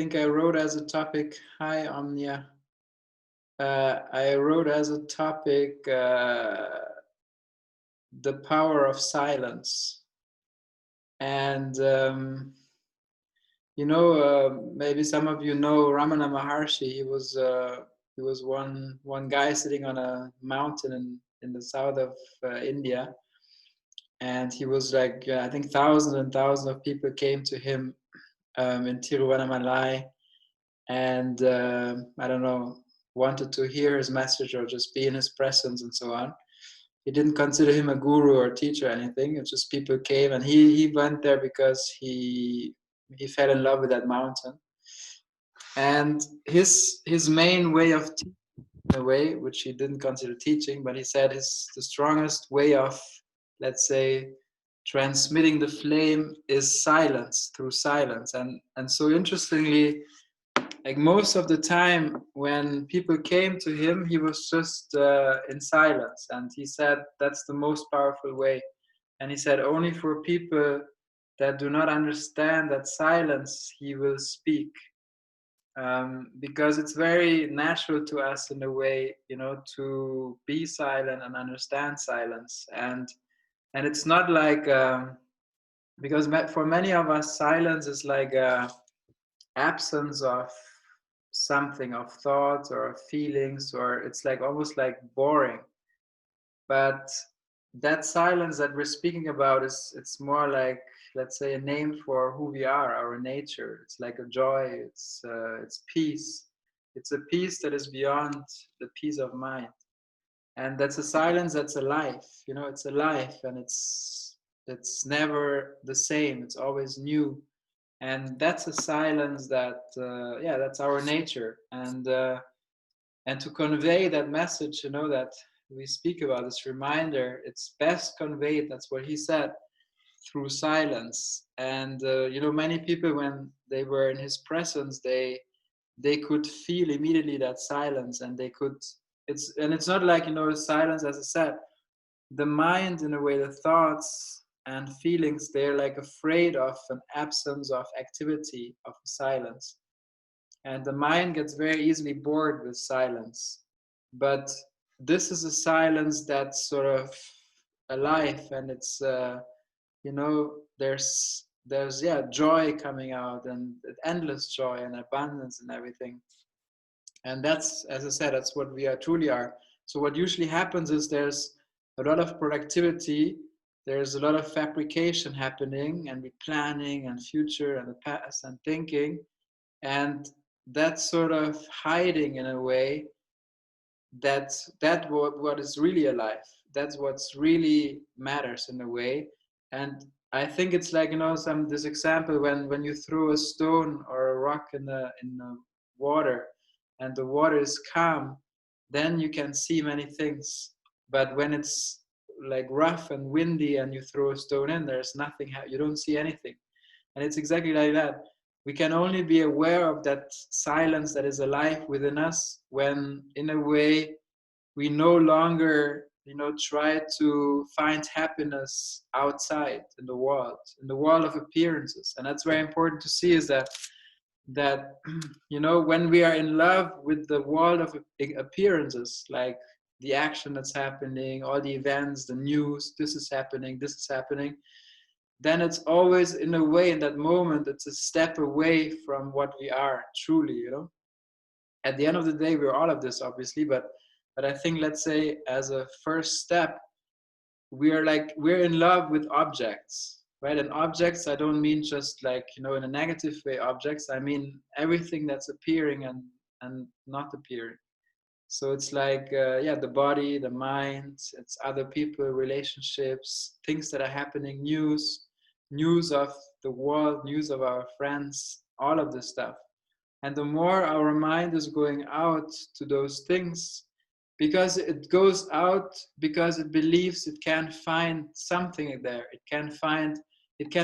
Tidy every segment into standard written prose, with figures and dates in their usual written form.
think I wrote as a topic, hi Omnia. I wrote as a topic the power of silence. And maybe some of you know Ramana Maharshi. He was one guy sitting on a mountain in the south of India, and he was like I think thousands and thousands of people came to him in Tiruvannamalai, and I don't know, wanted to hear his message or just be in his presence and so on. He didn't consider him a guru or teacher or anything. It's just people came, and he went there because he fell in love with that mountain. And his main way of teaching, in a way which he didn't consider teaching, but he said the strongest way of, let's say, transmitting the flame is silence, through silence. And so interestingly, like most of the time when people came to him, he was just in silence, and he said that's the most powerful way. And he said only for people that do not understand that silence he will speak, because it's very natural to us in a way, to be silent and understand silence. And it's not like because for many of us silence is like absence of something, of thoughts or of feelings, or it's like almost like boring. But that silence that we're speaking about it's more like, let's say, a name for who we are, our nature. It's like a joy, it's peace. It's a peace that is beyond the peace of mind. And that's a silence that's alive. It's alive, and it's never the same. It's always new. And that's a silence that that's our nature. And to convey that message, that we speak about, this reminder, it's best conveyed, that's what he said, through silence. And many people, when they were in his presence, they could feel immediately that silence, and it's not like, silence, as I said, the mind, in a way, the thoughts and feelings, they're like afraid of an absence of activity, of silence. And the mind gets very easily bored with silence. But this is a silence that's sort of alive, and it's there's joy coming out, and endless joy and abundance and everything. And that's, as I said, that's what we are, truly are. So what usually happens is there's a lot of productivity, there's a lot of fabrication happening, and we planning and future and the past and thinking, and that's sort of hiding, in a way, that what is really alive. That's what's really matters, in a way. And I think it's like, this example, when you throw a stone or a rock in the water, and the water is calm, then you can see many things. But when it's like rough and windy and you throw a stone in, there's nothing, you don't see anything. And it's exactly like that. We can only be aware of that silence that is alive within us when, in a way, we no longer, try to find happiness outside in the world of appearances. And that's very important to see, is that when we are in love with the world of appearances, like the action that's happening, all the events, the news, this is happening, then it's always, in a way, in that moment, it's a step away from what we are truly. At the end of the day, we're all of this, obviously, but I think, let's say, as a first step, we're in love with objects, right? And objects, I don't mean just like, in a negative way objects. I mean everything that's appearing and not appearing. So it's like, the body, the mind, it's other people, relationships, things that are happening, news of the world, news of our friends, all of this stuff. And the more our mind is going out to those things, because it goes out because it believes it can find something there. It can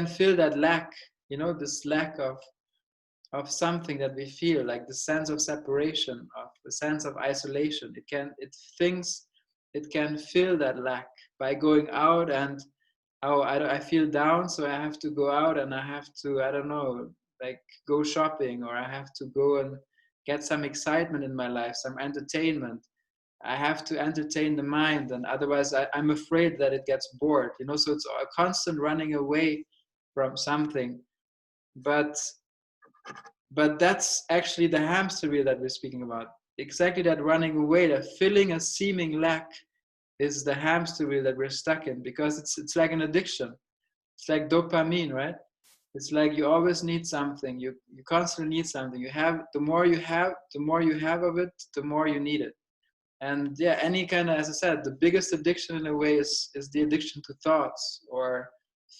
fill that lack, this lack of something that we feel, like the sense of separation, of the sense of isolation. It thinks it can fill that lack by going out, and I feel down, so I have to go out and I have to, I don't know, like go shopping, or I have to go and get some excitement in my life, some entertainment. I have to entertain the mind, and otherwise I'm afraid that it gets bored, you know. So it's a constant running away from something. But that's actually the hamster wheel that we're speaking about. Exactly that running away, that filling a seeming lack is the hamster wheel that we're stuck in, because it's like an addiction. It's like dopamine, right? It's like you always need something. You constantly need something. You have, the more you have, the more you have of it, the more you need it. And yeah, any kind of, as I said, the biggest addiction in a way is the addiction to thoughts or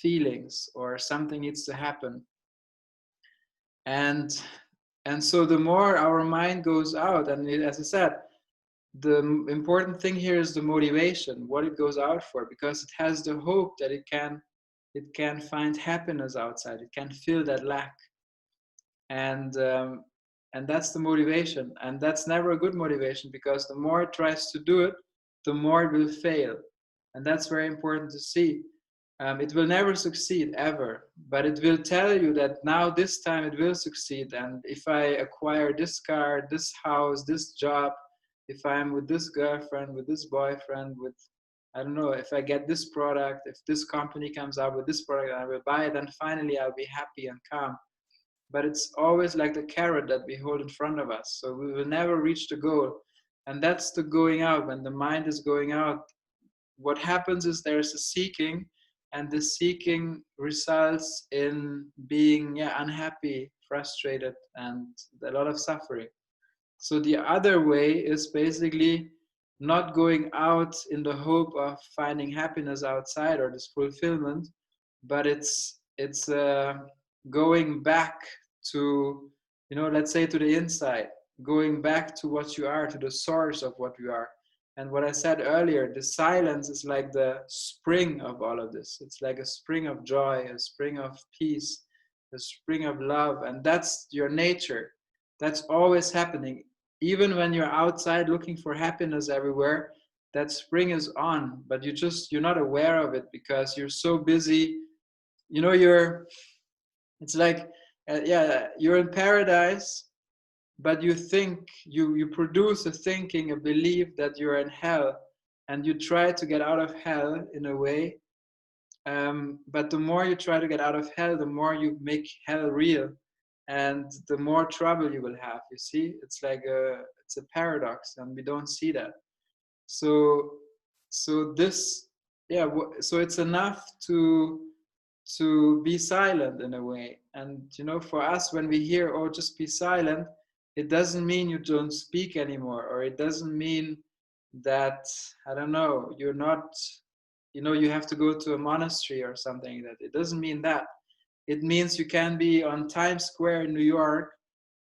feelings, or something needs to happen. And so the more our mind goes out, and as I said, the important thing here is the motivation, what it goes out for, because it has the hope that it can find happiness outside, it can fill that lack. And that's the motivation, and that's never a good motivation, because the more it tries to do it, the more it will fail. And that's very important to see. It will never succeed ever, but it will tell you that now this time it will succeed. And if I acquire this car, this house, this job, if I'm with this girlfriend, with this boyfriend, with, I don't know, if I get this product, if this company comes out with this product and I will buy it, then finally I'll be happy and calm. But it's always like the carrot that we hold in front of us. So we will never reach the goal. And that's the going out. When the mind is going out, what happens is there's a seeking, and the seeking results in being unhappy, frustrated, and a lot of suffering. So the other way is basically not going out in the hope of finding happiness outside or this fulfillment, but it's going back to, let's say, to the inside, going back to what you are, to the source of what you are. And what I said earlier, the silence is like the spring of all of this. It's like a spring of joy, a spring of peace, a spring of love, and that's your nature. That's always happening. Even when you're outside looking for happiness everywhere, that spring is on, but you're not aware of it because you're so busy. It's like, you're in paradise, but you think, you produce a thinking, a belief that you're in hell, and you try to get out of hell in a way. But the more you try to get out of hell, the more you make hell real, and the more trouble you will have. You see, it's a paradox, and we don't see that. So this, so it's enough to be silent in a way. And for us, when we hear, oh, just be silent, it doesn't mean you don't speak anymore, or it doesn't mean that, I don't know, you're not, you have to go to a monastery or something. That it doesn't mean that. It means you can be on Times Square in New York,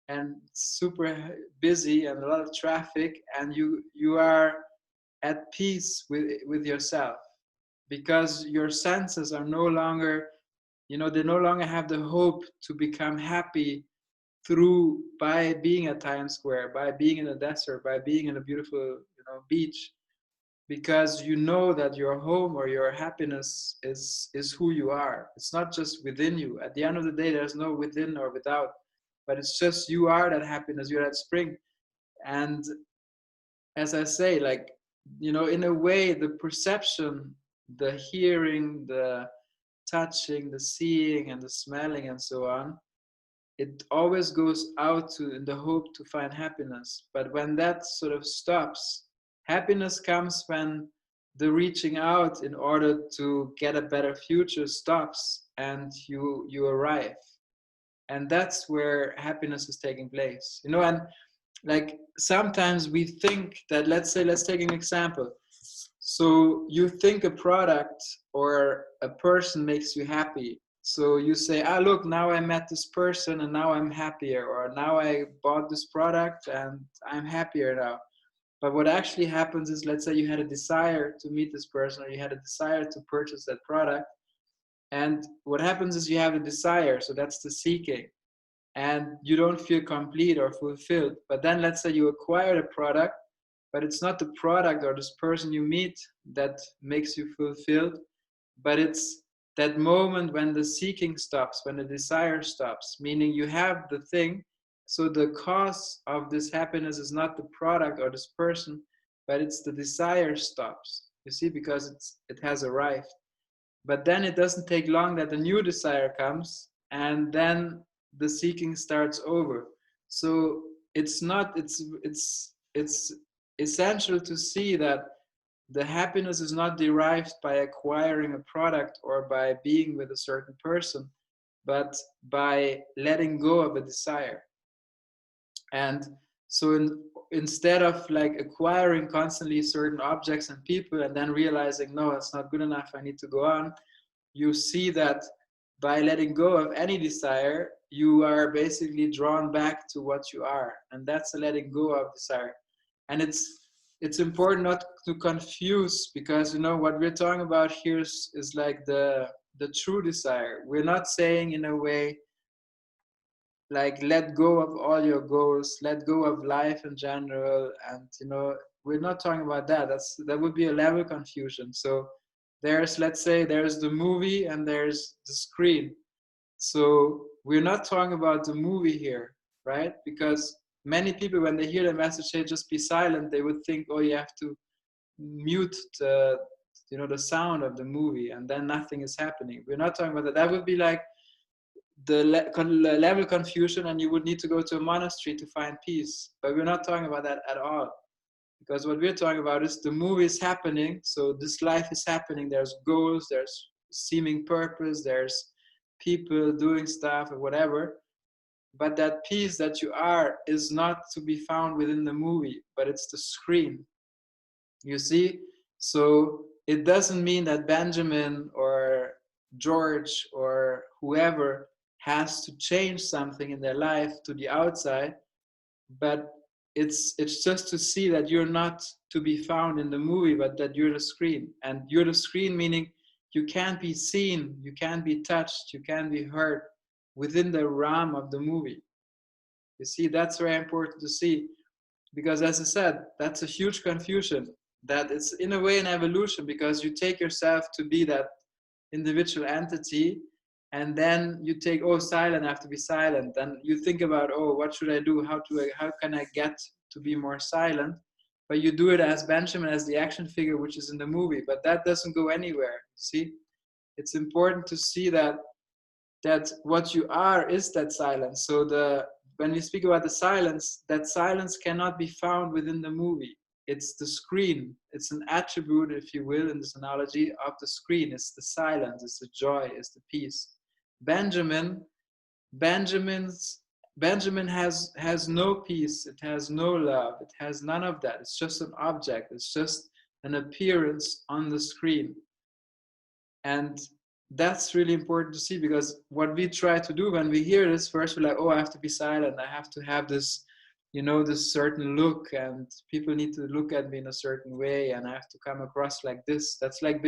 and super busy and a lot of traffic, and you are at peace with yourself, because your senses are no longer, they no longer have the hope to become happy by being at Times Square, by being in a desert, by being in a beautiful, beach, because you know that your home or your happiness is who you are. It's not just within you. At the end of the day, there's no within or without, but it's just you are that happiness, you're that spring. And as I say, like, in a way, the perception, the hearing, the touching, the seeing, and the smelling, and so on, it always goes out to in the hope to find happiness. But when that sort of stops, happiness comes when the reaching out in order to get a better future stops, and you arrive. And that's where happiness is taking place. And like, sometimes we think that, let's take an example. So you think a product or a person makes you happy. So you say, look, now I met this person and now I'm happier, or now I bought this product and I'm happier now. But what actually happens is, let's say you had a desire to meet this person, or you had a desire to purchase that product. And what happens is you have a desire, so that's the seeking, and you don't feel complete or fulfilled. But then let's say you acquire a product, but it's not the product or this person you meet that makes you fulfilled, but it's that moment when the seeking stops, when the desire stops, meaning you have the thing. So the cause of this happiness is not the product or this person, but it's the desire stops. You see, because it has arrived. But then it doesn't take long that the new desire comes, and then the seeking starts over. So it's not, it's essential to see that the happiness is not derived by acquiring a product or by being with a certain person, but by letting go of a desire. And so instead of like acquiring constantly certain objects and people and then realizing, no, it's not good enough, I need to go on, you see that by letting go of any desire, you are basically drawn back to what you are. And that's a letting go of desire. And it's important not to confuse, because what we're talking about here is like the true desire. We're not saying in a way like let go of all your goals, let go of life in general, and we're not talking about that. That would be a level confusion. So let's say there's the movie and there's the screen. So we're not talking about the movie here, right? Because many people, when they hear the message say just be silent, they would think, oh, you have to mute the sound of the movie and then nothing is happening. We're not talking about that. That would be like the level confusion, and you would need to go to a monastery to find peace. But we're not talking about that at all, because what we're talking about is the movie is happening. So this life is happening. There's goals, there's seeming purpose, there's people doing stuff or whatever. But that peace that you are is not to be found within the movie, but it's the screen. You see? So it doesn't mean that Benjamin or George or whoever has to change something in their life to the outside, but it's just to see that you're not to be found in the movie, but that you're the screen. And you're the screen, meaning you can't be seen, you can't be touched, you can't be heard within the realm of the movie. You see, that's very important to see, because as I said, that's a huge confusion. That it's in a way an evolution, because you take yourself to be that individual entity, and then you take, oh, silent, I have to be silent. Then you think about, oh, what should I do? How can I get to be more silent? But you do it as Benjamin, as the action figure, which is in the movie. But that doesn't go anywhere. See, it's important to see that what you are is that silence. So when we speak about the silence, that silence cannot be found within the movie. It's the screen. It's an attribute, if you will, in this analogy of the screen. It's the silence, it's the joy, it's the peace. Benjamin has no peace, it has no love, it has none of that. It's just an object, it's just an appearance on the screen. And that's really important to see, because what we try to do when we hear this, first we're like, oh, I have to be silent, I have to have this this certain look, and people need to look at me in a certain way, and I have to come across like this. That's like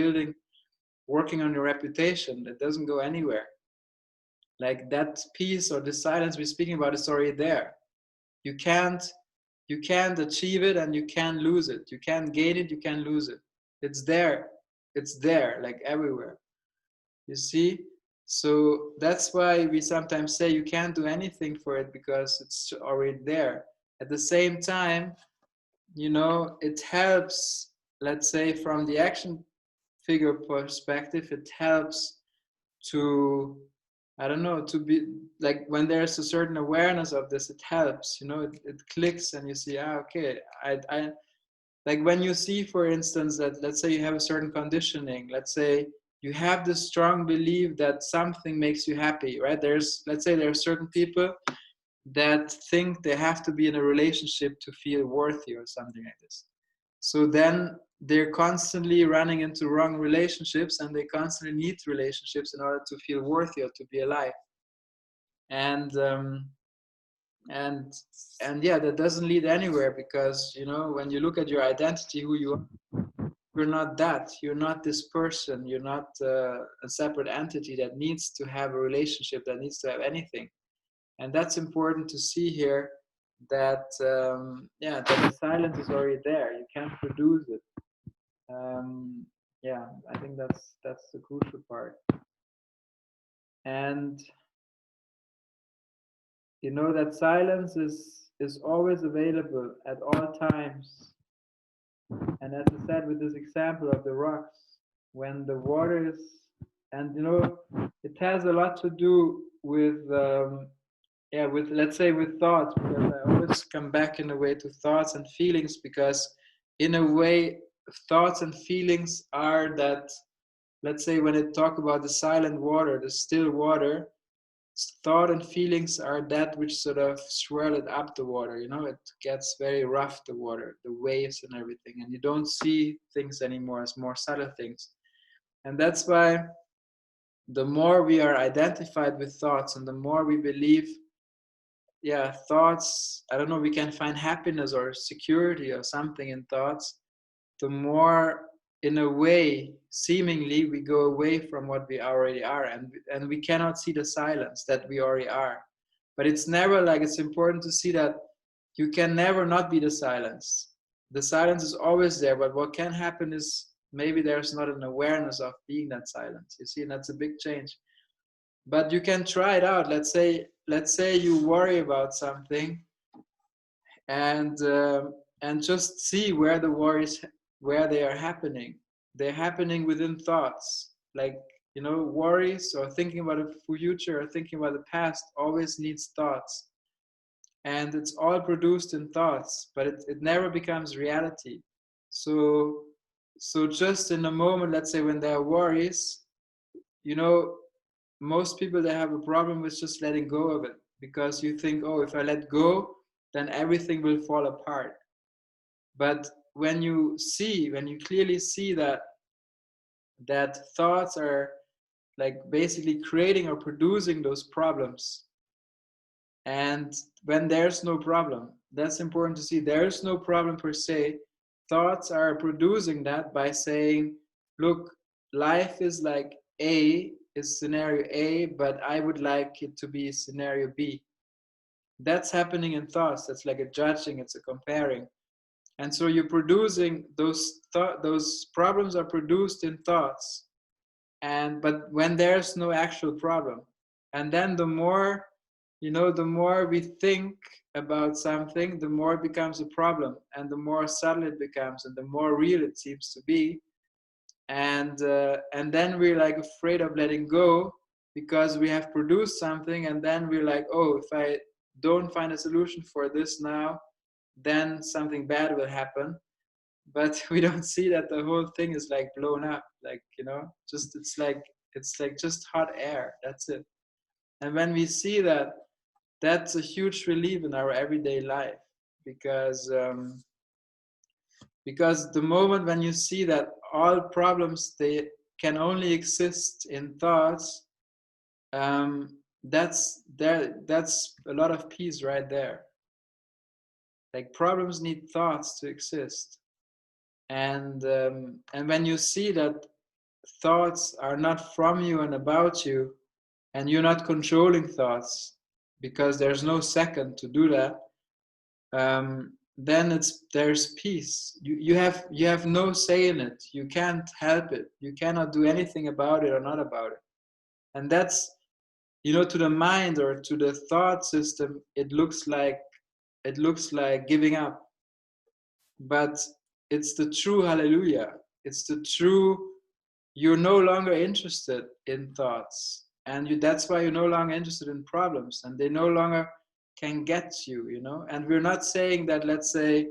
working on your reputation. It doesn't go anywhere. Like that peace or the silence we're speaking about is already there. You can't achieve it, and you can't lose it. You can't gain it, you can't lose it. It's there, like everywhere. You see? So that's why we sometimes say you can't do anything for it, because it's already there. At the same time, it helps, let's say from the action figure perspective, it helps to, I don't know, to be like, when there's a certain awareness of this, it helps, it clicks, and you see, okay, I like when you see, for instance, that let's say you have a certain conditioning, let's say you have this strong belief that something makes you happy, right? Let's say there are certain people that think they have to be in a relationship to feel worthy or something like this. So then they're constantly running into wrong relationships, and they constantly need relationships in order to feel worthy or to be alive. And and yeah, that doesn't lead anywhere, because when you look at your identity, who you are, you're not that. You're not this person. You're not a separate entity that needs to have a relationship, that needs to have anything. And that's important to see here, that that the silence is already there. You can't produce it. Yeah, I think that's the crucial part. And you know that silence is always available at all times. And as I said with this example of the rocks, when the water is, and you know, it has a lot to do with yeah, with, let's say, with thoughts, because I always come back in a way to thoughts and feelings, because in a way thoughts and feelings are that, let's say, when it talk about the silent water, the still water, thought and feelings are that which sort of swirl it up the water. You know, it gets very rough, the water, the waves and everything, and you don't see things anymore as more subtle things. And that's why the more we are identified with thoughts and the more we believe, yeah, thoughts, I don't know, we can find happiness or security or something in thoughts, the more, in a way, seemingly, we go away from what we already are, and we cannot see the silence that we already are. But it's never like, it's important to see that you can never not be the silence. The silence is always there, but what can happen is maybe there's not an awareness of being that silence. You see, and that's a big change. But you can try it out. Let's say you worry about something, and just see where the worries, where they are happening. They're happening within thoughts, like, you know, worries or thinking about the future or thinking about the past always needs thoughts, and it's all produced in thoughts, but it never becomes reality. So so just in a moment, let's say, when there are worries, you know, most people, they have a problem with just letting go of it, because you think, oh, if I let go, then everything will fall apart. But when you clearly see that thoughts are like basically creating or producing those problems, and when there's no problem, that's important to see, there's no problem per se. Thoughts are producing that by saying, look, life is like A, is scenario A, but I would like it to be scenario B. That's happening in thoughts. That's like a judging, it's a comparing. And so you're producing those problems are produced in thoughts. And but when there's no actual problem, and then the more, you know, the more we think about something, the more it becomes a problem, and the more subtle it becomes, and the more real it seems to be. And then we're like afraid of letting go, because we have produced something, and then we're like, oh, if I don't find a solution for this now, then something bad will happen. But we don't see that the whole thing is like blown up, like, you know, just it's like just hot air, that's it. And when we see that, that's a huge relief in our everyday life, because the moment when you see that all problems, they can only exist in thoughts, that's a lot of peace right there. Like, problems need thoughts to exist. And when you see that thoughts are not from you and about you, and you're not controlling thoughts, because there's no second to do that, then there's peace. You have no say in it. You can't help it. You cannot do anything about it or not about it. And that's, you know, to the mind or to the thought system, it looks like giving up. But it's the true hallelujah. It's the true, you're no longer interested in thoughts, and that's why you're no longer interested in problems, and they no longer can get you, you know. And we're not saying that, let's say,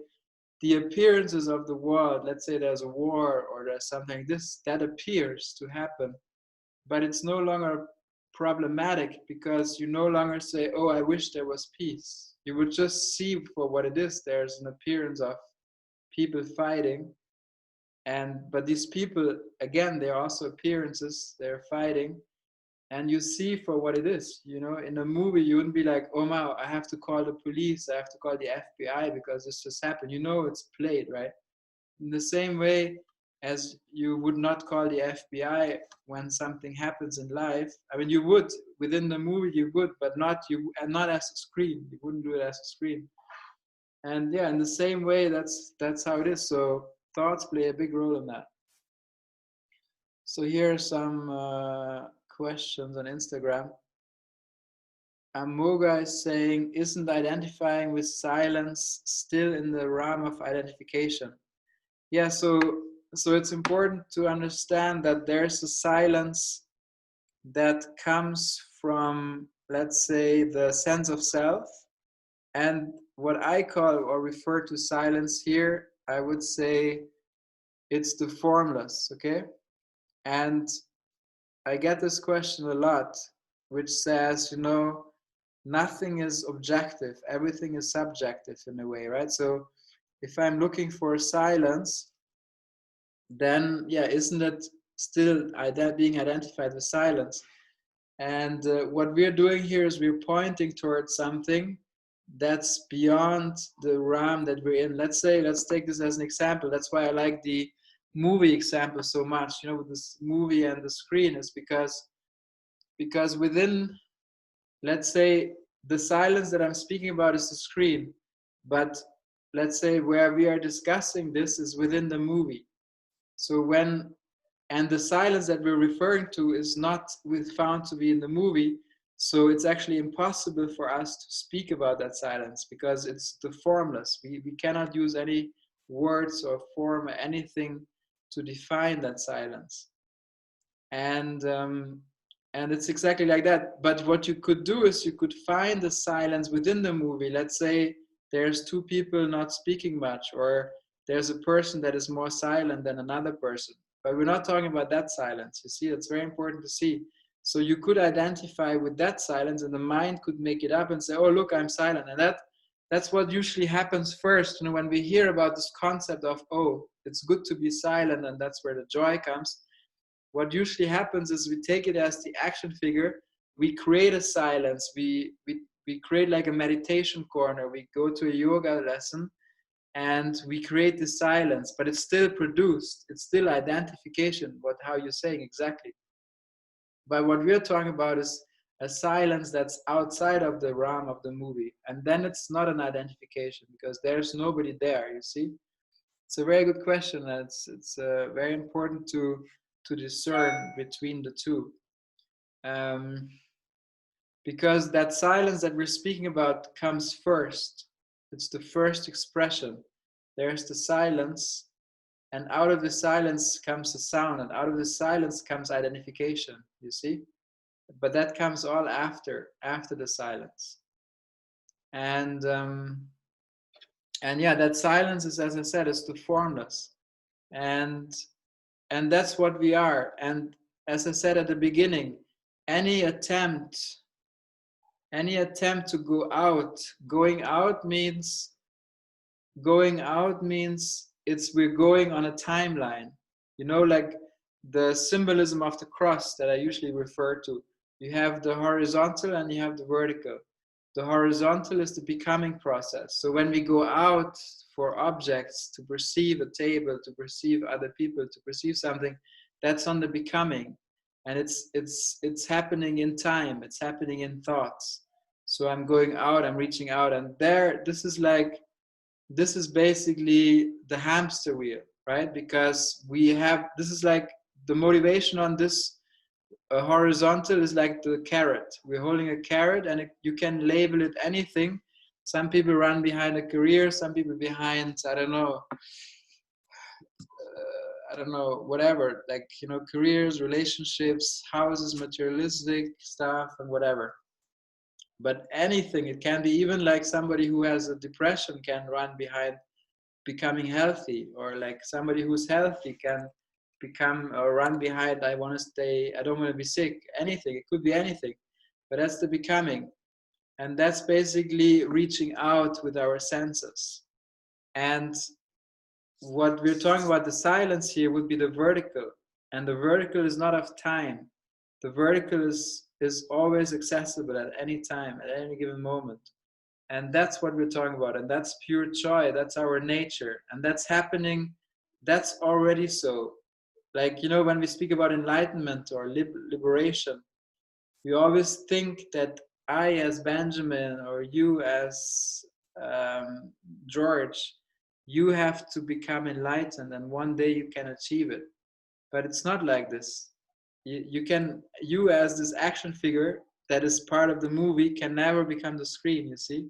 the appearances of the world, let's say there's a war or there's something this that appears to happen, but it's no longer problematic, because you no longer say, oh, I wish there was peace. You would just see for what it is. There's an appearance of people fighting, but these people, again, they're also appearances, they're fighting, and you see for what it is. You know, in a movie, you wouldn't be like, oh wow, I have to call the police, I have to call the FBI because this just happened. You know, it's played, right? In the same way as you would not call the FBI when something happens in life. I mean, you would, within the movie you would, but not you, and not as a screen. You wouldn't do it as a screen. And yeah, in the same way, that's how it is. So thoughts play a big role in that. So here are some questions on Instagram. Amoga is saying, isn't identifying with silence still in the realm of identification? Yeah, so it's important to understand that there's a silence that comes from, let's say, the sense of self. And what I call or refer to silence here, I would say it's the formless, okay? And I get this question a lot, which says, nothing is objective, everything is subjective in a way, right? So if I'm looking for silence, then yeah, isn't it still being identified with silence? And what we're doing here is we're pointing towards something that's beyond the realm that we're in. Let's take this as an example. That's why I like the movie example so much, with this movie and the screen, is because within, let's say, the silence that I'm speaking about is the screen, but let's say where we are discussing this is within the movie. So and the silence that we're referring to is not found to be in the movie, so it's actually impossible for us to speak about that silence because it's the formless. We cannot use any words or form or anything to define that silence. And it's exactly like that. But what you could do is you could find the silence within the movie. Let's say there's two people not speaking much, or there's a person that is more silent than another person. But we're not talking about that silence. You see, it's very important to see. So you could identify with that silence, and the mind could make it up and say, oh, look, I'm silent. And that's what usually happens first. When we hear about this concept of, oh, it's good to be silent, and that's where the joy comes. What usually happens is we take it as the action figure. We create a silence. We create like a meditation corner. We go to a yoga lesson and we create the silence, but it's still produced. It's still identification, how you're saying exactly. But what we're talking about is a silence that's outside of the realm of the movie. And then it's not an identification because there's nobody there, you see? It's a very good question. It's very important to discern between the two, because that silence that we're speaking about comes first. It's the first expression. There's the silence, and out of the silence comes the sound, and out of the silence comes identification. You see, but that comes all after the silence, and yeah, that silence is, as I said, is the formless, and that's what we are. And as I said at the beginning, any attempt to going out means we're going on a timeline, like the symbolism of the cross that I usually refer to. You have the horizontal and you have the vertical. The horizontal is the becoming process. So when we go out for objects, to perceive a table, to perceive other people, to perceive something, that's on the becoming. And it's happening in time, it's happening in thoughts. So I'm going out, I'm reaching out, and this is basically the hamster wheel, right? Because this is like the motivation on this horizontal is like the carrot. We're holding a carrot, and you can label it anything. Some people run behind a career, some people behind, I don't know, whatever, like, careers, relationships, houses, materialistic stuff, and whatever. But anything, it can be even like somebody who has a depression can run behind becoming healthy, or like somebody who's healthy can become or run behind, I don't want to be sick. Anything, it could be anything, but that's the becoming. And that's basically reaching out with our senses. And what we're talking about, the silence here, would be the vertical. And the vertical is not of time. The vertical is always accessible at any time, at any given moment. And that's what we're talking about. And that's pure joy. That's our nature. And that's happening. That's already so. Like, when we speak about enlightenment or liberation, we always think that I, as Benjamin, or you, as George, you have to become enlightened and one day you can achieve it. But it's not like this. you as this action figure that is part of the movie can never become the screen, you see.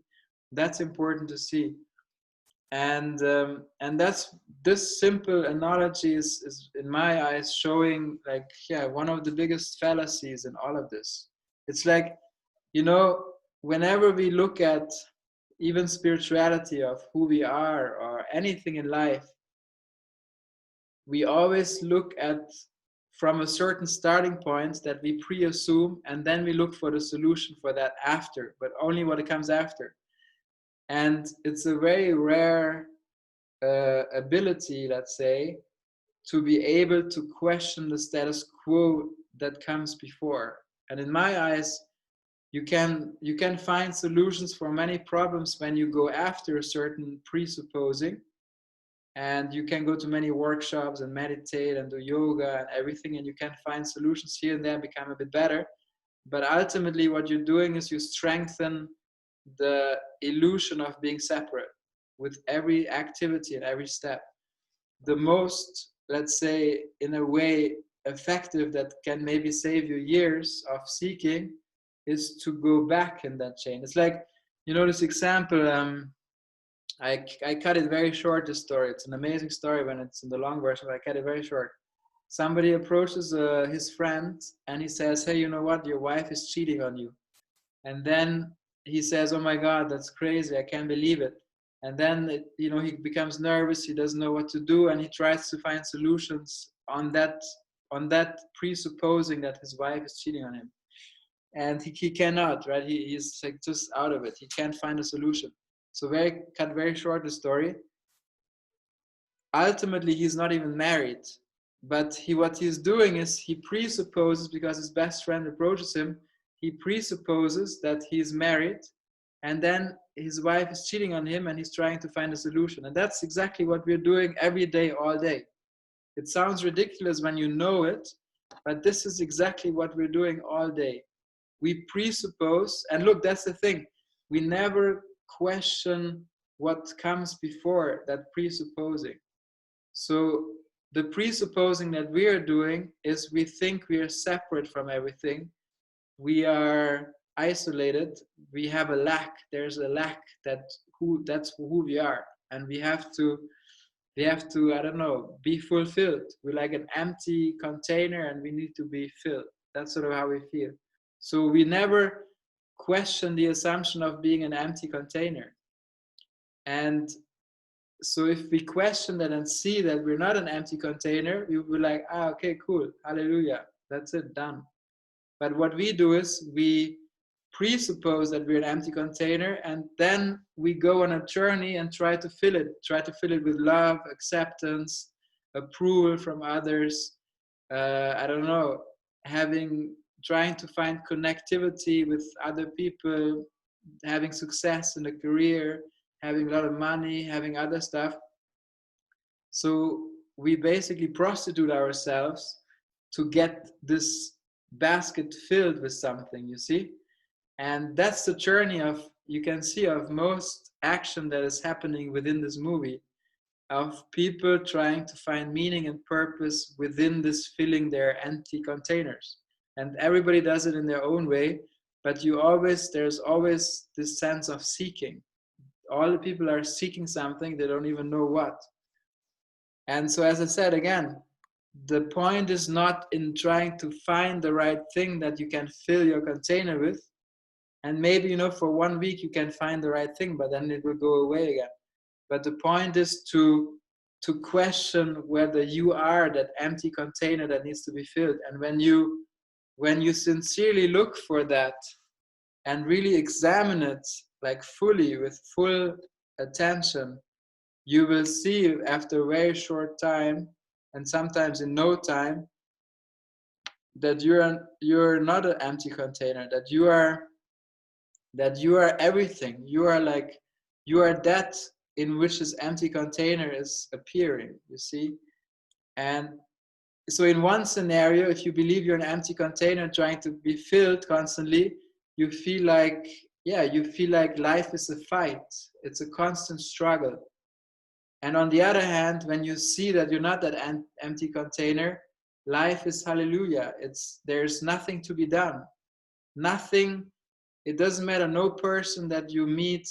That's important to see. And that's, this simple analogy is in my eyes showing, like, yeah, one of the biggest fallacies in all of this. It's like, you know, whenever we look at even spirituality of who we are or anything in life, we always look at from a certain starting point that we pre-assume, and then we look for the solution for that after, but only what it comes after. And it's a very rare ability, let's say, to be able to question the status quo that comes before. And in my eyes, you can find solutions for many problems when you go after a certain presupposing, and you can go to many workshops and meditate and do yoga and everything, and you can find solutions here and there, become a bit better. But ultimately what you're doing is you strengthen the illusion of being separate with every activity and every step. The most, let's say, in a way effective that can maybe save you years of seeking is to go back in that chain. It's like, you know, this example, I cut it very short, this story. It's an amazing story when it's in the long version, but I cut it very short. Somebody approaches his friend and he says, hey, you know what? Your wife is cheating on you. And then he says, oh my God, that's crazy. I can't believe it. And then, you know, he becomes nervous. He doesn't know what to do. And he tries to find solutions on that presupposing that his wife is cheating on him. And he cannot, right? He's like just out of it. He can't find a solution. So cut very short the story. Ultimately, he's not even married. But what he's doing is he presupposes, because his best friend approaches him, he presupposes that he's married, and then his wife is cheating on him and he's trying to find a solution. And that's exactly what we're doing every day, all day. It sounds ridiculous when you know it, but this is exactly what we're doing all day. We presuppose, and look, that's the thing. We never question what comes before that presupposing. So the presupposing that we are doing is we think we are separate from everything. We are isolated. We have a lack. There's a lack that's who we are, and we have to I don't know, be fulfilled. We're like an empty container, and we need to be filled. That's sort of how we feel. So we never question the assumption of being an empty container. And so if we question that and see that we're not an empty container, we will be like, okay, cool, hallelujah, that's it, done. But what we do is we presuppose that we're an empty container, and then we go on a journey and try to fill it with love, acceptance, approval from others, I don't know, trying to find connectivity with other people, having success in a career, having a lot of money, having other stuff. So we basically prostitute ourselves to get this basket filled with something, you see? And that's the journey you can see of most action that is happening within this movie, of people trying to find meaning and purpose within this filling their empty containers. And everybody does it in their own way, but there's always this sense of seeking. All the people are seeking something, they don't even know what. And so, as I said again, the point is not in trying to find the right thing that you can fill your container with. And maybe, for 1 week you can find the right thing, but then it will go away again. But the point is to question whether you are that empty container that needs to be filled. And when you sincerely look for that and really examine it like fully, with full attention, you will see after a very short time, and sometimes in no time, that you're not an empty container, that you are everything. You are that in which this empty container is appearing, you see? And so in one scenario, if you believe you're an empty container trying to be filled constantly, you feel like life is a fight. It's a constant struggle. And on the other hand, when you see that you're not that empty container, life is hallelujah. There's nothing to be done. Nothing, it doesn't matter, no person that you meet,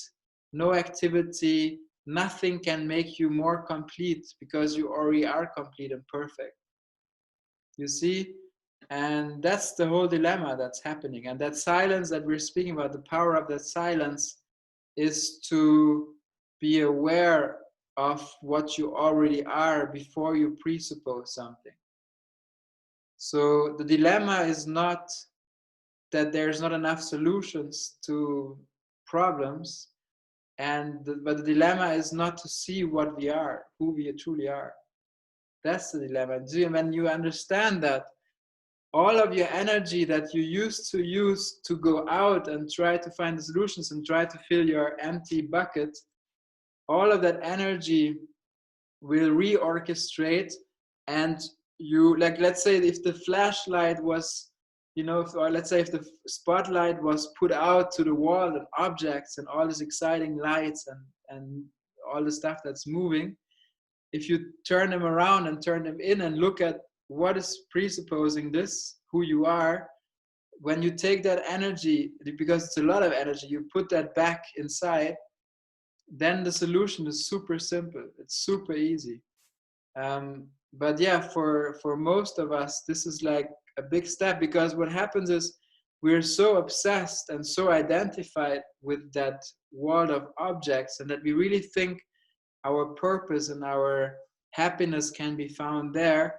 no activity, nothing can make you more complete because you already are complete and perfect. You see? And that's the whole dilemma that's happening. And that silence that we're speaking about, the power of that silence is to be aware of what you already are before you presuppose something. So the dilemma is not that there's not enough solutions to problems, but the dilemma is not to see what we are, who we truly are. That's the dilemma. When you understand that, all of your energy that you used to use to go out and try to find the solutions and try to fill your empty bucket, all of that energy will reorchestrate. And you, like, let's say if the flashlight was, or let's say if the spotlight was put out to the wall and objects and all these exciting lights and all the stuff that's moving, if you turn them around and turn them in and look at what is presupposing this, who you are, when you take that energy, because it's a lot of energy, you put that back inside, then the solution is super simple. It's super easy. But yeah, for most of us, this is like a big step, because what happens is we're so obsessed and so identified with that world of objects, and that we really think our purpose and our happiness can be found there,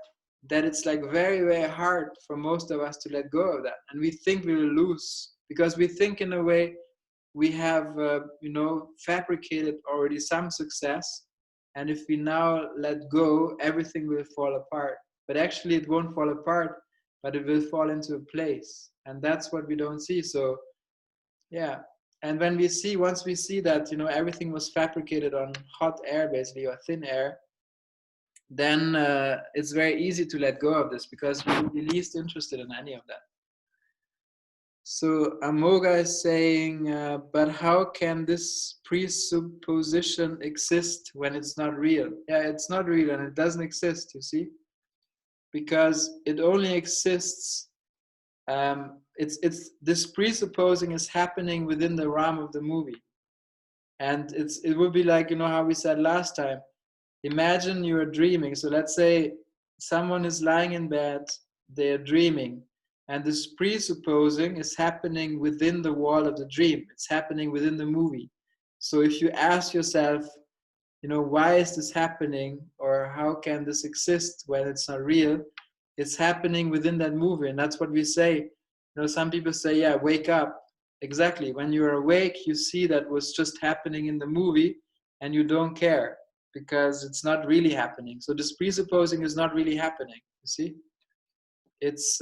that it's like very, very hard for most of us to let go of that. And we think we will lose, because we think in a way we have, fabricated already some success. And if we now let go, everything will fall apart. But actually it won't fall apart, but it will fall into a place. And that's what we don't see. So yeah. And once we see that, everything was fabricated on hot air, basically, or thin air, then it's very easy to let go of this, because we're the least interested in any of that. So Amoga is saying, but how can this presupposition exist when it's not real? Yeah, it's not real and it doesn't exist, you see? Because it only exists, it's this presupposing is happening within the realm of the movie. And it would be like, how we said last time, imagine you are dreaming. So let's say someone is lying in bed, they're dreaming, and this presupposing is happening within the wall of the dream. It's happening within the movie. So if you ask yourself, why is this happening, or how can this exist when it's not real? It's happening within that movie. And that's what we say. Some people say, yeah, wake up. Exactly. When you're awake, you see that was just happening in the movie and you don't care, because it's not really happening. So this presupposing is not really happening, you see? It's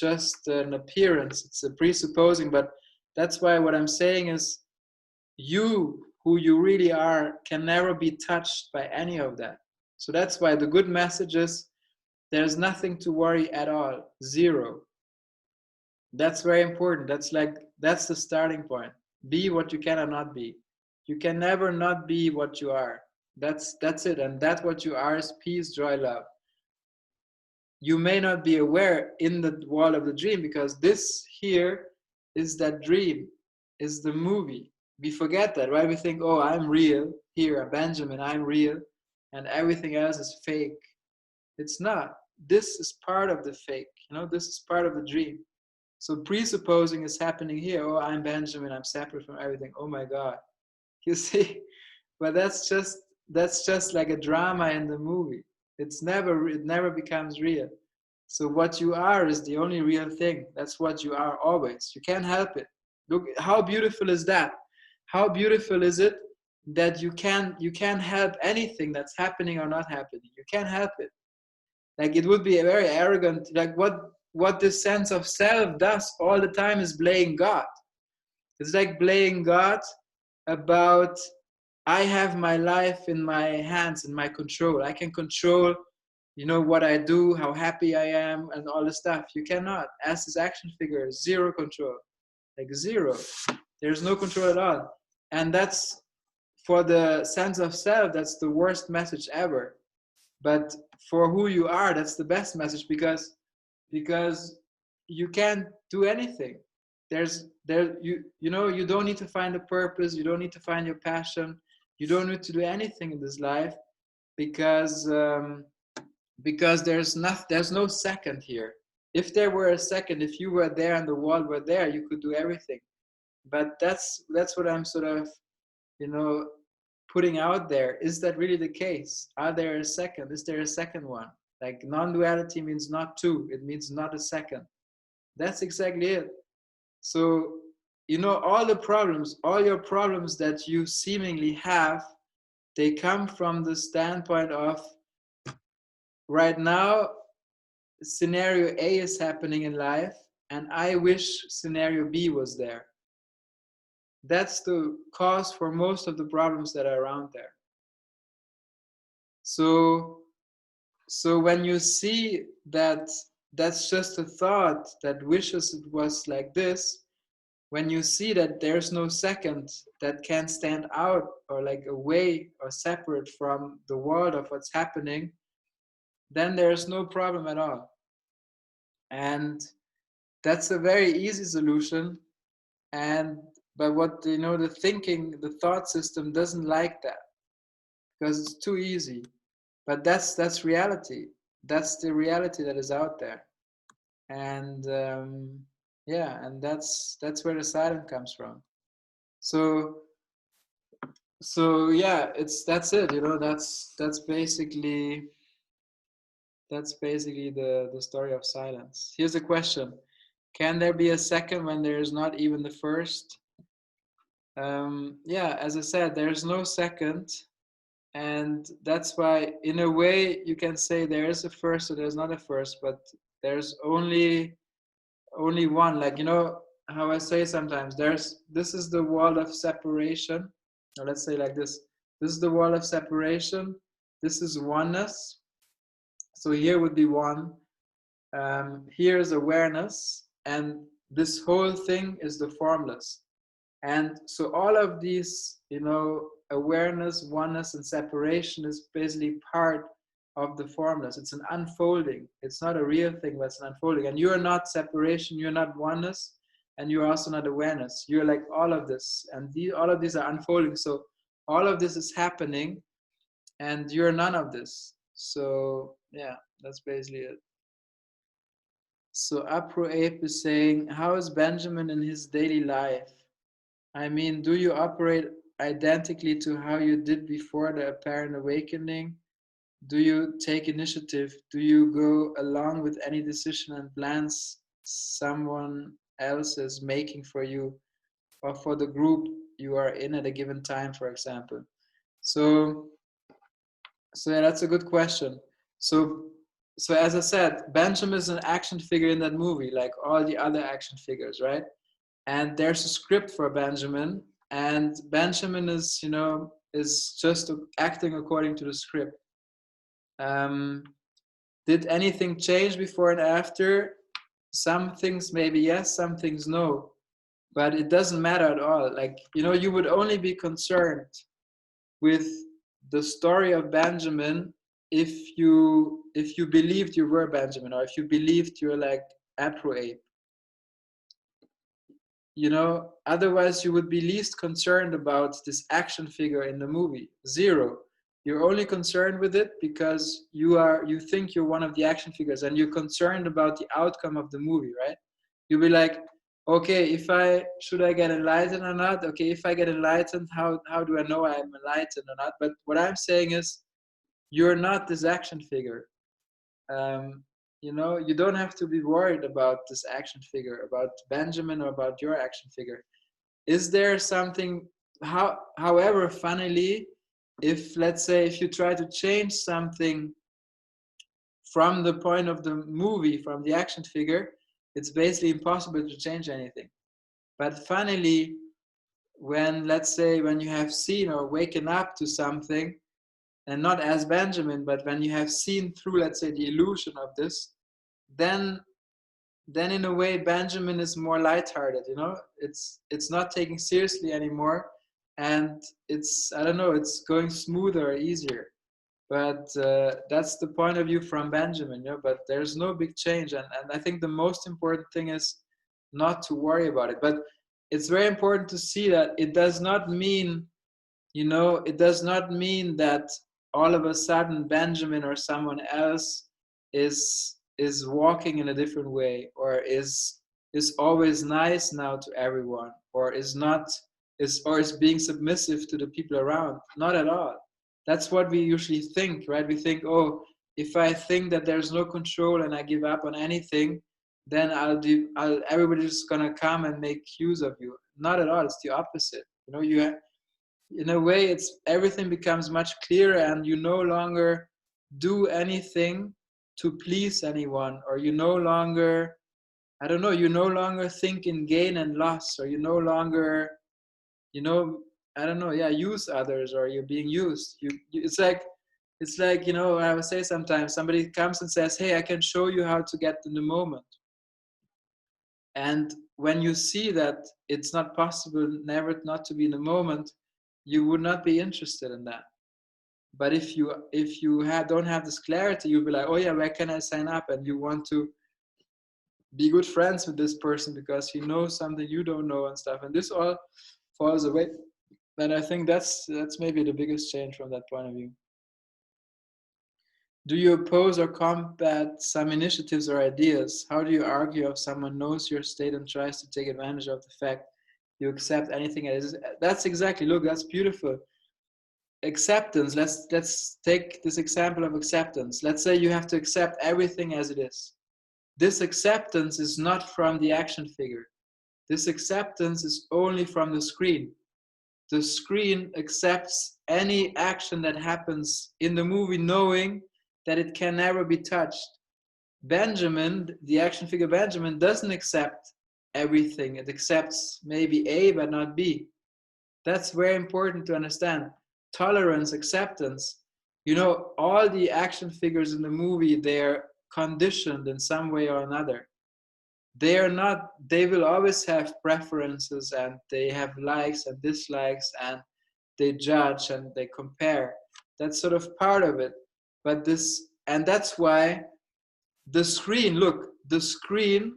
just an appearance. It's a presupposing. But that's why what I'm saying is, you, who you really are, can never be touched by any of that. So that's why the good message is, there's nothing to worry at all. Zero. That's very important. That's the starting point. Be what you cannot not be. You can never not be what you are. That's it. And that what you are is peace, joy, love. You may not be aware in the wall of the dream, because this here is that dream, is the movie. We forget that, right? We think, oh, I'm real here, Benjamin, I'm real, and everything else is fake. It's not. This is part of the fake. This is part of the dream. So presupposing is happening here. Oh, I'm Benjamin, I'm separate from everything. Oh my God. You see? But that's just like a drama in the movie. It never becomes real. So what you are is the only real thing. That's what you are always. You can't help it. Look, how beautiful is that? How beautiful is it that you can't help anything that's happening or not happening. You can't help it. Like, it would be a very arrogant, like what this sense of self does all the time is blame God. It's like blaming God about, I have my life in my hands, in my control. I can control, what I do, how happy I am, and all this stuff. You cannot. As this action figure, zero control. Like zero. There's no control at all. And that's, for the sense of self, that's the worst message ever. But for who you are, that's the best message, because you can't do anything. You know, you don't need to find a purpose, you don't need to find your passion, you don't need to do anything in this life, because there's no second here. If there were a second, if you were there and the world were there, you could do everything. But that's what I'm sort of, you know, putting out there. Is that really the case? Are there a second? Is there a second one? Like, non-duality means not two, it means not a second. That's exactly it. So, you know, all your problems that you seemingly have, they come from the standpoint of, right now scenario A is happening in life and I wish scenario B was there. That's the cause for most of the problems that are around there. So when you see that that's just a thought that wishes it was like this, when you see that there's no second that can stand out or like away or separate from the world of what's happening, then there's no problem at all. And that's a very easy solution. And but what, you know, the thought system doesn't like that, because it's too easy. But that's reality. That's the reality that is out there. And yeah, and that's where the silence comes from. So yeah, that's it. You know, that's basically the story of silence. Here's a question: can there be a second when there is not even the first? Yeah, as I said, there's no second, and that's why, in a way, you can say there is a first or there's not a first, but there's only one. Like, you know how I say sometimes, this is the wall of separation, or let's say like this is the wall of separation, this is oneness. So here would be one, here is awareness, and this whole thing is the formless. And so all of these, you know, awareness, oneness, and separation is basically part of the formless. It's an unfolding. It's not a real thing, but it's an unfolding. And you are not separation, you're not oneness, and you're also not awareness. You're like all of this, and all of these are unfolding. So all of this is happening, and you're none of this. So yeah, that's basically it. So Apro Ape is saying, how is Benjamin in his daily life? I mean, do you operate identically to how you did before the apparent awakening? Do you take initiative? Do you go along with any decision and plans someone else is making for you or for the group you are in at a given time, for example? So yeah, that's a good question. So as I said, Benjamin is an action figure in that movie, like all the other action figures, right? And there's a script for Benjamin, and Benjamin is, you know, is just acting according to the script. Did anything change before and after? Some things maybe yes, some things no, but it doesn't matter at all. Like, you know, you would only be concerned with the story of Benjamin if you believed you were Benjamin, or if you believed you're like Apro Ape. You know, otherwise you would be least concerned about this action figure in the movie. Zero. You're only concerned with it because you think you're one of the action figures, and you're concerned about the outcome of the movie, right? You'll be like, okay, should I get enlightened or not? Okay, if I get enlightened, how do I know I'm enlightened or not? But what I'm saying is, you're not this action figure. You know, you don't have to be worried about this action figure, about Benjamin, or about your action figure. Is there something, however, funnily, if, let's say, if you try to change something from the point of the movie, from the action figure, it's basically impossible to change anything. But funnily, when, let's say, when you have seen or waken up to something, and not as Benjamin, but when you have seen through, let's say, the illusion of this, then in a way Benjamin is more lighthearted, you know. It's not taken seriously anymore, and it's, I don't know, it's going smoother, easier. But that's the point of view from Benjamin, you know, but there's no big change. And I think the most important thing is not to worry about it. But it's very important to see that it does not mean, you know, it does not mean that all of a sudden Benjamin or someone else is walking in a different way, or is always nice now to everyone, or is not is being submissive to the people around. Not at all. That's what we usually think, right? We think, oh, if I think that there's no control and I give up on anything, then everybody's gonna come and make use of you. Not at all. It's the opposite. You know, in a way, it's everything becomes much clearer, and you no longer do anything to please anyone, or you no longer, I don't know, you no longer think in gain and loss, or you no longer, you know, I don't know, yeah, use others, or you're being used. It's like, you know, I would say sometimes somebody comes and says, hey, I can show you how to get in the moment. And when you see that it's not possible never not to be in the moment, you would not be interested in that. But if you don't have this clarity, you'll be like, oh yeah, where can I sign up? And you want to be good friends with this person because he knows something you don't know and stuff. And this all falls away. And I think that's maybe the biggest change from that point of view. Do you oppose or combat some initiatives or ideas? How do you argue if someone knows your state and tries to take advantage of the fact you accept anything as is? That's exactly, look, that's beautiful. Acceptance, let's take this example of acceptance. Let's say you have to accept everything as it is. This acceptance is not from the action figure. This acceptance is only from the screen. The screen accepts any action that happens in the movie, knowing that it can never be touched. Benjamin, the action figure Benjamin, doesn't accept everything. It accepts maybe A, but not B. That's very important to understand. Tolerance, acceptance. You know, all the action figures in the movie, they're conditioned in some way or another. They are not, they will always have preferences, and they have likes and dislikes, and they judge and they compare. That's sort of part of it. But this, and that's why the screen, look, the screen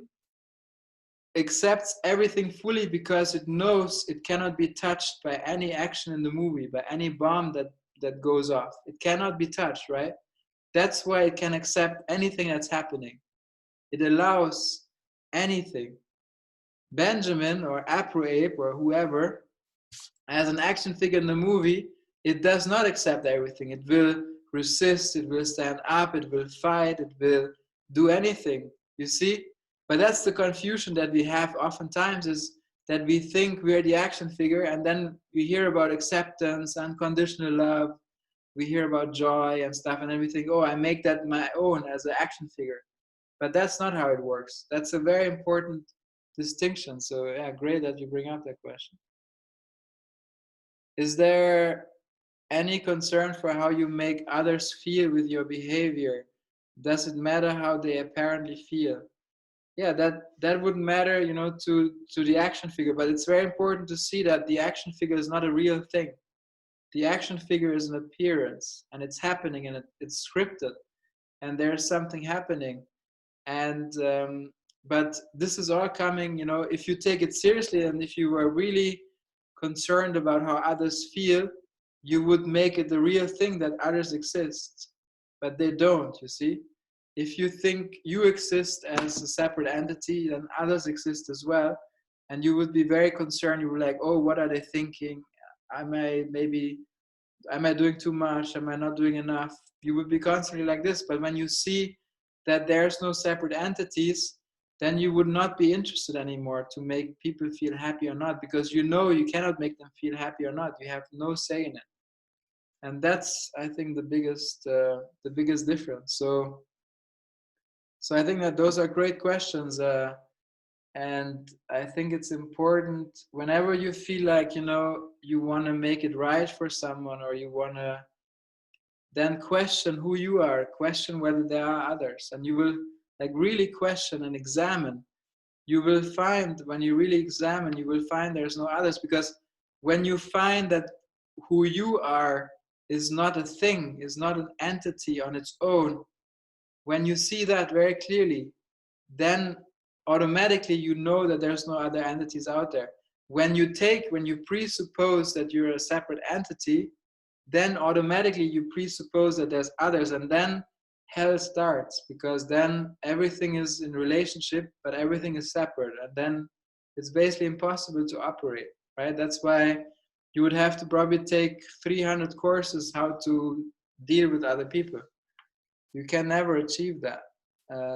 accepts everything fully because it knows it cannot be touched by any action in the movie, by any bomb that goes off. It cannot be touched, right? That's why it can accept anything that's happening. It allows anything. Benjamin or Ape or whoever, as an action figure in the movie, it does not accept everything. It will resist, it will stand up, it will fight, it will do anything, you see? But that's the confusion that we have oftentimes, is that we think we're the action figure, and then we hear about acceptance, unconditional love, we hear about joy and stuff, and then we think, oh, I make that my own as an action figure. But that's not how it works. That's a very important distinction. So yeah, great that you bring up that question. Is there any concern for how you make others feel with your behavior? Does it matter how they apparently feel? Yeah, that wouldn't matter, you know, to the action figure, but it's very important to see that the action figure is not a real thing. The action figure is an appearance, and it's happening, and it's scripted, and there's something happening. And but this is all coming, you know, if you take it seriously, and if you were really concerned about how others feel, you would make it the real thing that others exist, but they don't, you see. If you think you exist as a separate entity, then others exist as well, and you would be very concerned. You were like, oh, what are they thinking? Am I doing too much? Am I not doing enough? You would be constantly like this. But when you see that there's no separate entities, then you would not be interested anymore to make people feel happy or not, because you know you cannot make them feel happy or not. You have no say in it. And that's, I think, the biggest difference. So I think that those are great questions. And I think it's important, whenever you feel like, you know, you want to make it right for someone, or you want to then question who you are, question whether there are others, and you will like really question and examine. You will find, when you really examine, you will find there's no others, because when you find that who you are is not a thing, is not an entity on its own, when you see that very clearly, then automatically you know that there's no other entities out there. When you presuppose that you're a separate entity, then automatically you presuppose that there's others, and then hell starts, because then everything is in relationship, but everything is separate, and then it's basically impossible to operate, right? That's why you would have to probably take 300 courses how to deal with other people. You can never achieve that.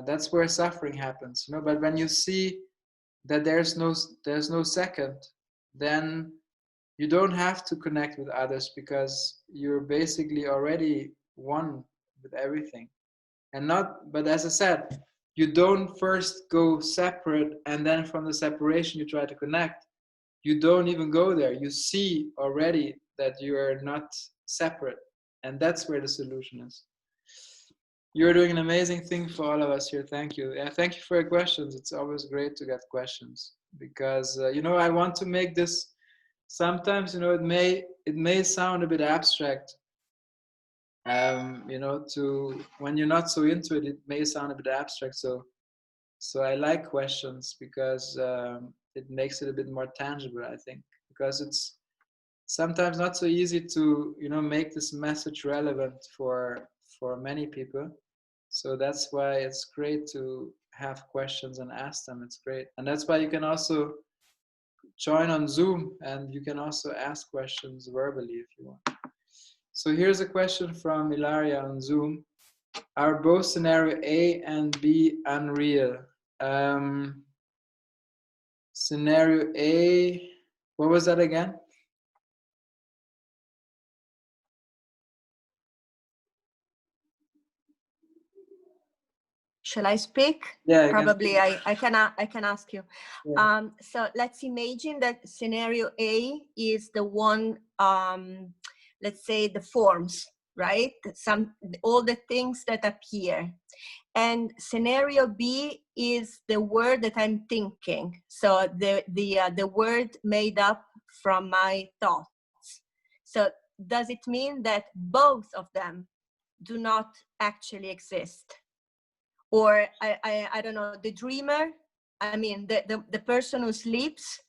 That's where suffering happens, you know. But when you see that there's no second, then you don't have to connect with others, because you're basically already one with everything. And not, but as I said, you don't first go separate and then from the separation you try to connect. You don't even go there. You see already that you are not separate, and that's where the solution is. You're doing an amazing thing for all of us here. Thank you. Yeah, thank you for your questions. It's always great to get questions, because you know, I want to make this. Sometimes, you know, it may sound a bit abstract. You know, to when you're not so into it, it may sound a bit abstract. So I like questions, because it makes it a bit more tangible, I think, because it's sometimes not so easy to, you know, make this message relevant for many people. So that's why it's great to have questions and ask them. It's great. And that's why you can also join on Zoom, and you can also ask questions verbally if you want. So here's a question from Ilaria on Zoom. Are both scenario A and B unreal? Scenario A, what was that again? Shall I speak? Yeah, Probably I can ask you. Yeah. So let's imagine that scenario A is the one, let's say the forms, right? All the things that appear. And scenario B is the word that I'm thinking. So the word made up from my thoughts. So does it mean that both of them do not actually exist? Or I don't know, the dreamer, I mean the person who sleeps,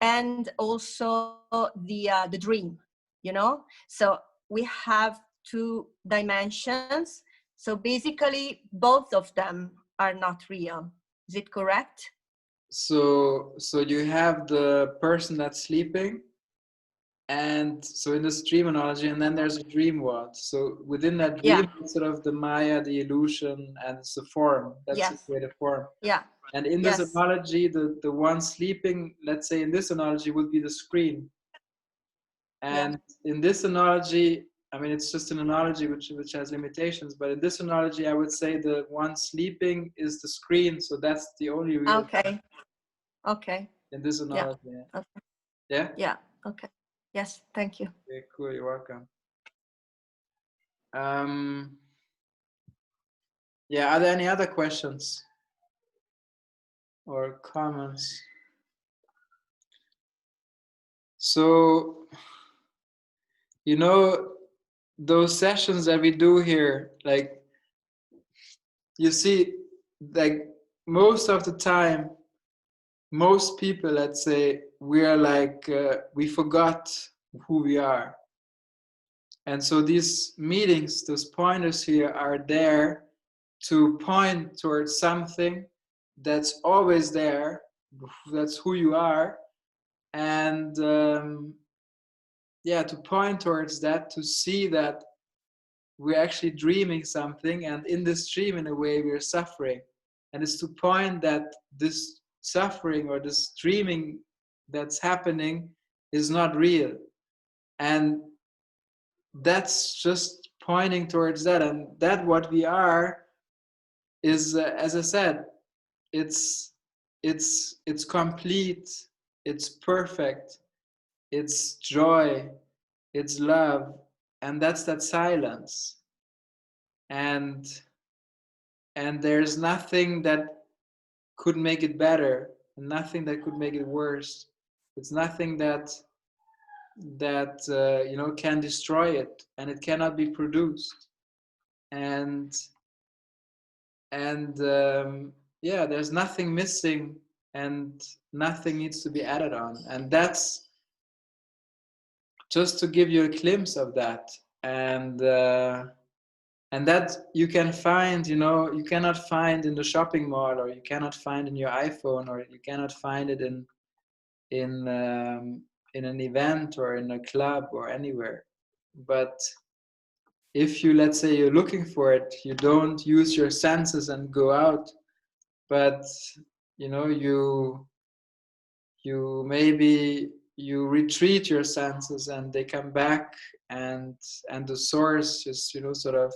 and also the dream, you know? So we have two dimensions. So basically both of them are not real. Is it correct? So you have the person that's sleeping, and so in this dream analogy, and then there's a dream world. So within that dream, Yeah. it's sort of the Maya, the illusion, and it's the form. That's the Yes. creative form. Yeah. And in this Yes. analogy, the one sleeping, let's say in this analogy, would be the screen. And Yeah. in this analogy, I mean, it's just an analogy which has limitations, but in this analogy, I would say the one sleeping is the screen. So that's the only real Okay. Okay. in this Yeah. analogy. Okay. Yeah? Yeah. Okay. Yes. Thank you. Okay, cool. You're welcome. Um, yeah, are there any other questions or comments? So, you know, those sessions that we do here, like, you see, like, most of the time, most people, let's say, we are like, we forgot who we are. And so these meetings, those pointers here are there to point towards something that's always there, that's who you are. And yeah, to point towards that, to see that we're actually dreaming something, and in this dream, in a way, we're suffering. And it's to point that this suffering or this dreaming that's happening is not real. And that's just pointing towards that. And that what we are is, as I said, it's complete, it's perfect, it's joy, it's love, and that's that silence. And there's nothing that could make it better, nothing that could make it worse. It's nothing that that you know, can destroy it, and it cannot be produced. And yeah, there's nothing missing, and nothing needs to be added on. And that's just to give you a glimpse of that. And and that you can find, you know, you cannot find in the shopping mall, or you cannot find in your iPhone, or you cannot find it in an event or in a club or anywhere. But if you, let's say you're looking for it, you don't use your senses and go out, but you know, you maybe you retreat your senses and they come back, and the source is, you know, sort of,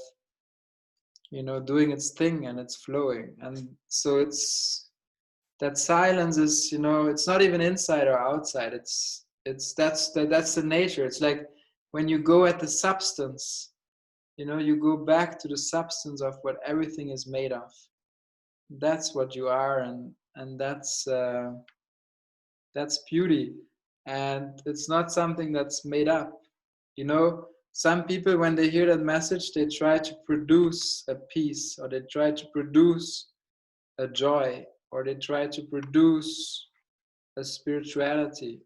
you know, doing its thing, and it's flowing. And so it's that silence is, you know, it's not even inside or outside. It's that's the nature. It's like when you go at the substance, you know, you go back to the substance of what everything is made of. That's what you are. And that's beauty. And it's not something that's made up. You know, some people, when they hear that message, they try to produce a peace, or they try to produce a joy, or they try to produce a spirituality.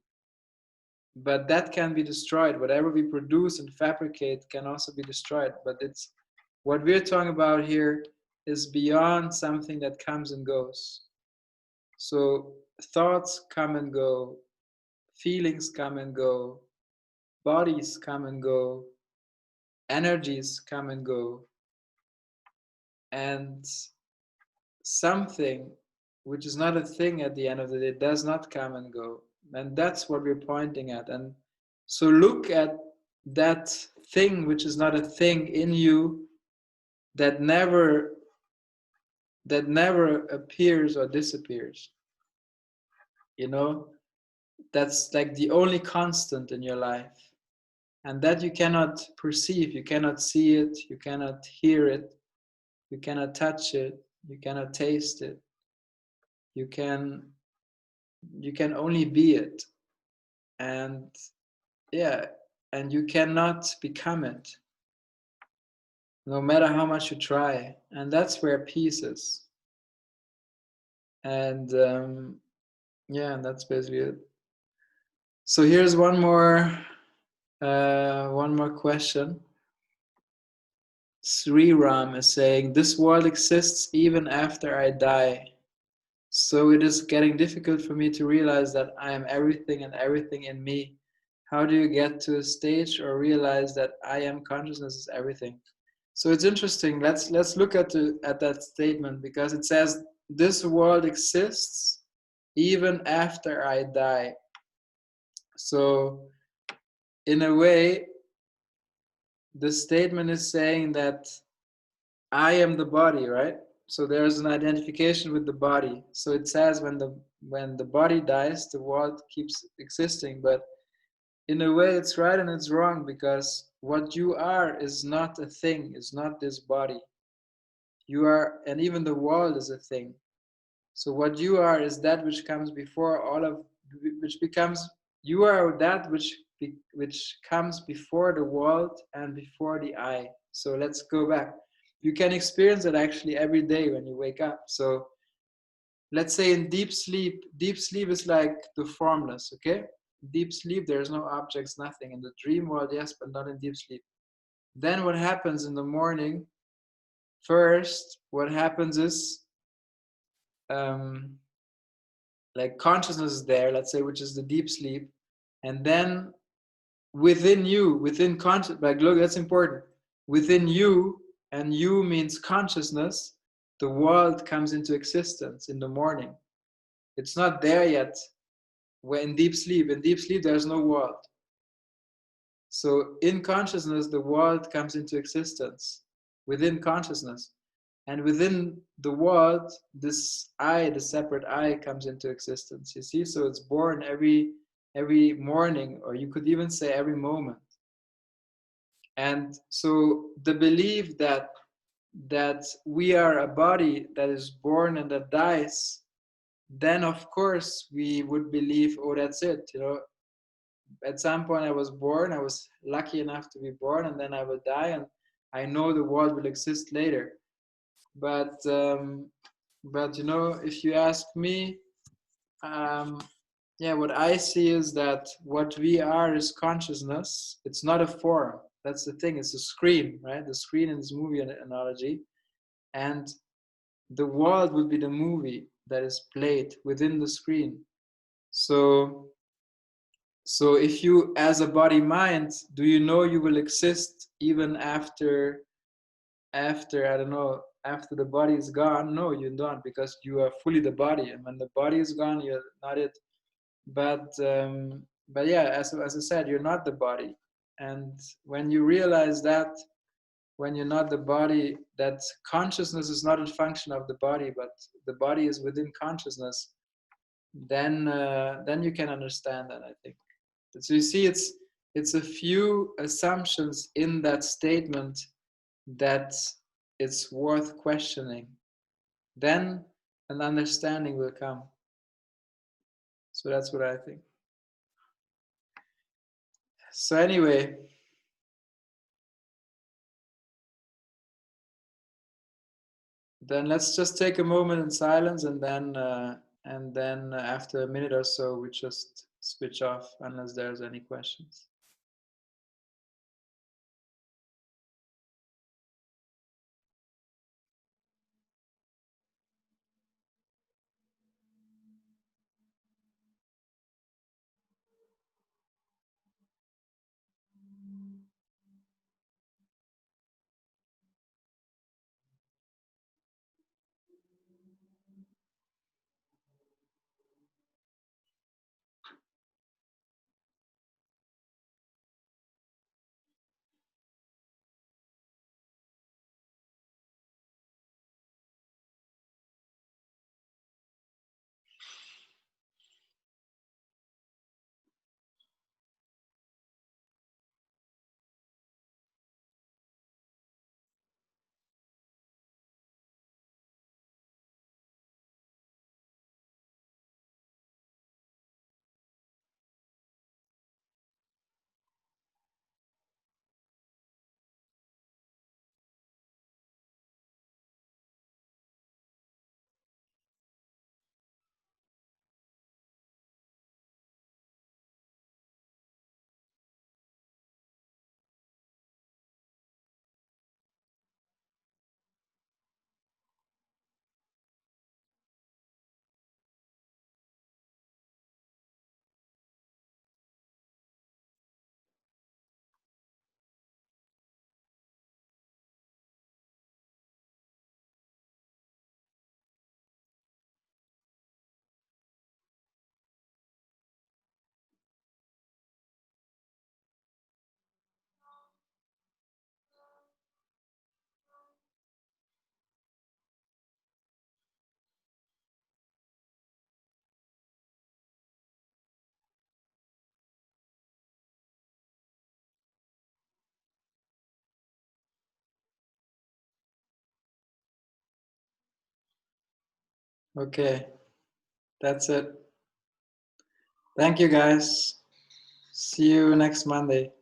But that can be destroyed. Whatever we produce and fabricate can also be destroyed. But it's what we're talking about here is beyond something that comes and goes. So thoughts come and go, feelings come and go, bodies come and go, energies come and go, and something which is not a thing at the end of the day does not come and go. And that's what we're pointing at. And so look at that thing which is not a thing in you, that never appears or disappears. You know, that's like the only constant in your life. And that you cannot perceive, you cannot see it, you cannot hear it, you cannot touch it, you cannot taste it. You can only be it. And yeah, and you cannot become it, no matter how much you try. And that's where peace is. And yeah, and that's basically it. So here's one more question. Sri Ram is saying, this world exists even after I die. So it is getting difficult for me to realize that I am everything and everything in me. How do you get to a stage or realize that I am consciousness is everything? So it's interesting. Let's look at that statement, because it says this world exists even after I die. So in a way, the statement is saying that I am the body, right? So there's an identification with the body. So it says when the body dies, the world keeps existing. But in a way, it's right and it's wrong, because what you are is not a thing, is not this body. You are, and even the world is a thing. So what you are is that which comes before all of, which becomes, you are that which comes before the world and before the I. So let's go back. You can experience it actually every day when you wake up. So let's say in deep sleep is like the formless, okay? Deep sleep, there's no objects, nothing. In the dream world, yes, but not in deep sleep. Then what happens in the morning? First, what happens is, like consciousness is there, let's say, which is the deep sleep. And then within you, within conscious, like, look, that's important. Within you, and you means consciousness, the world comes into existence in the morning. It's not there yet. When in deep sleep, there's no world. So in consciousness, the world comes into existence within consciousness. And within the world, this I, the separate I, comes into existence. You see, so it's born every morning, or you could even say every moment. And so the belief that we are a body that is born and that dies, then of course we would believe, oh, that's it, you know, at some point I was born, I was lucky enough to be born, and then I will die, and I know the world will exist later. But you know, if you ask me, um, yeah, what I see is that what we are is consciousness. It's not a form. That's the thing. It's a screen, right? The screen in this movie analogy, and the world would be the movie that is played within the screen. So, so if you, as a body mind, do you know you will exist even after I don't know, after the body is gone? No, you don't, because you are fully the body, and when the body is gone, you're not it. But yeah, as I said, you're not the body, and when you realize that, when you're not the body, that consciousness is not a function of the body, but the body is within consciousness, then you can understand that, I think. So you see, it's a few assumptions in that statement that it's worth questioning. Then an understanding will come. So that's what I think. So anyway, then let's just take a moment in silence, and then after a minute or so, we just switch off unless there's any questions. Okay, that's it. Thank you, guys. See you next Monday.